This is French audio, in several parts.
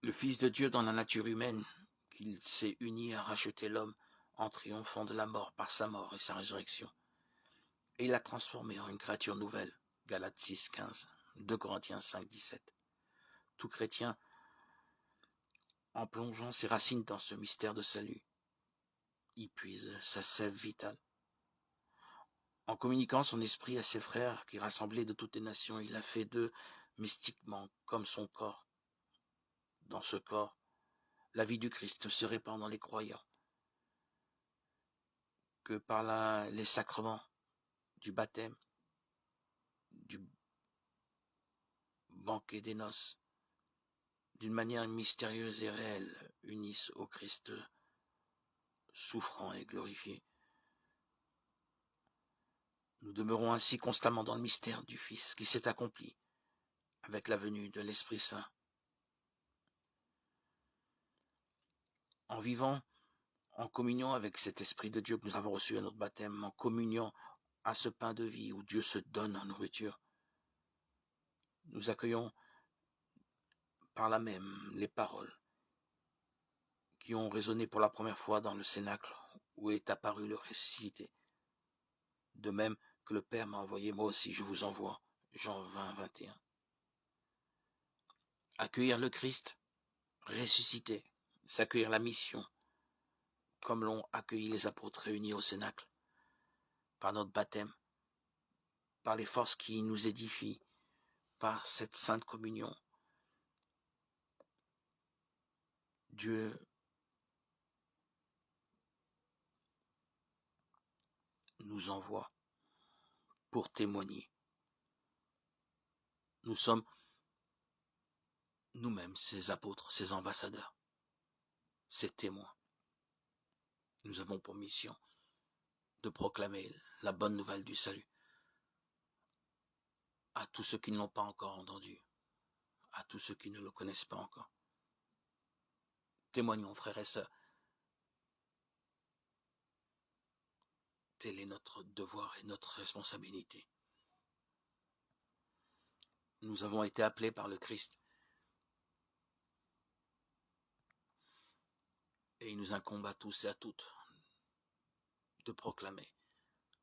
Le Fils de Dieu dans la nature humaine, qu'il s'est uni à racheter l'homme en triomphant de la mort par sa mort et sa résurrection. Et il l'a transformé en une créature nouvelle. Galates 6, 15, 2 Corinthiens 5, 17. Tout chrétien, en plongeant ses racines dans ce mystère de salut, y puise sa sève vitale. En communiquant son esprit à ses frères qui rassemblaient de toutes les nations, il a fait d'eux mystiquement comme son corps. Dans ce corps, la vie du Christ se répand dans les croyants, que par les sacrements du baptême, du banquet des noces, d'une manière mystérieuse et réelle, unissent au Christ souffrant et glorifié. Nous demeurons ainsi constamment dans le mystère du Fils qui s'est accompli avec la venue de l'Esprit Saint. En vivant en communion avec cet Esprit de Dieu que nous avons reçu à notre baptême, en communion à ce pain de vie où Dieu se donne en nourriture, nous accueillons par là même les paroles qui ont résonné pour la première fois dans le cénacle où est apparu le ressuscité. De même que le Père m'a envoyé, moi aussi je vous envoie. Jean 20, 21. Accueillir le Christ ressuscité, c'est accueillir la mission, comme l'ont accueilli les apôtres réunis au cénacle, par notre baptême, par les forces qui nous édifient, par cette sainte communion. Dieu nous envoie pour témoigner. Nous sommes nous-mêmes ces apôtres, ces ambassadeurs, ces témoins. Nous avons pour mission de proclamer la bonne nouvelle du salut à tous ceux qui ne l'ont pas encore entendu, à tous ceux qui ne le connaissent pas encore. Témoignons, frères et sœurs. Tel est notre devoir et notre responsabilité. Nous avons été appelés par le Christ. Et il nous incombe à tous et à toutes de proclamer,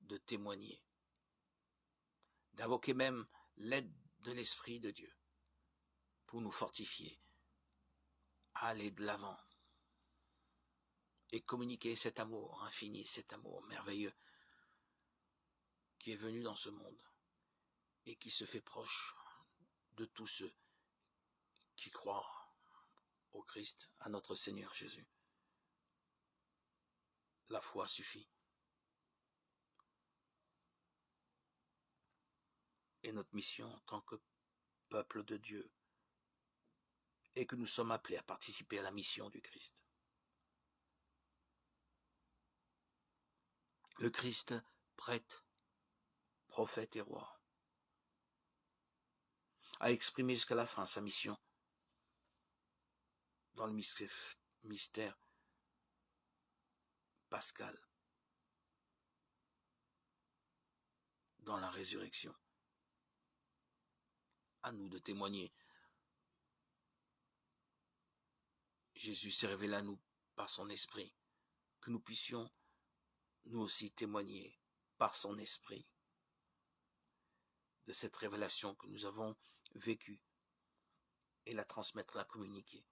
de témoigner, d'invoquer même l'aide de l'Esprit de Dieu pour nous fortifier à aller de l'avant et communiquer cet amour infini, cet amour merveilleux qui est venu dans ce monde et qui se fait proche de tous ceux qui croient au Christ, à notre Seigneur Jésus. La foi suffit. Et notre mission en tant que peuple de Dieu est que nous sommes appelés à participer à la mission du Christ. Le Christ, prêtre, prophète et roi, a exprimé jusqu'à la fin sa mission dans le mystère pascal, dans la résurrection. À nous de témoigner. Jésus s'est révélé à nous par son esprit, que nous puissions nous aussi témoigner par son esprit de cette révélation que nous avons vécue et la transmettre, la communiquer.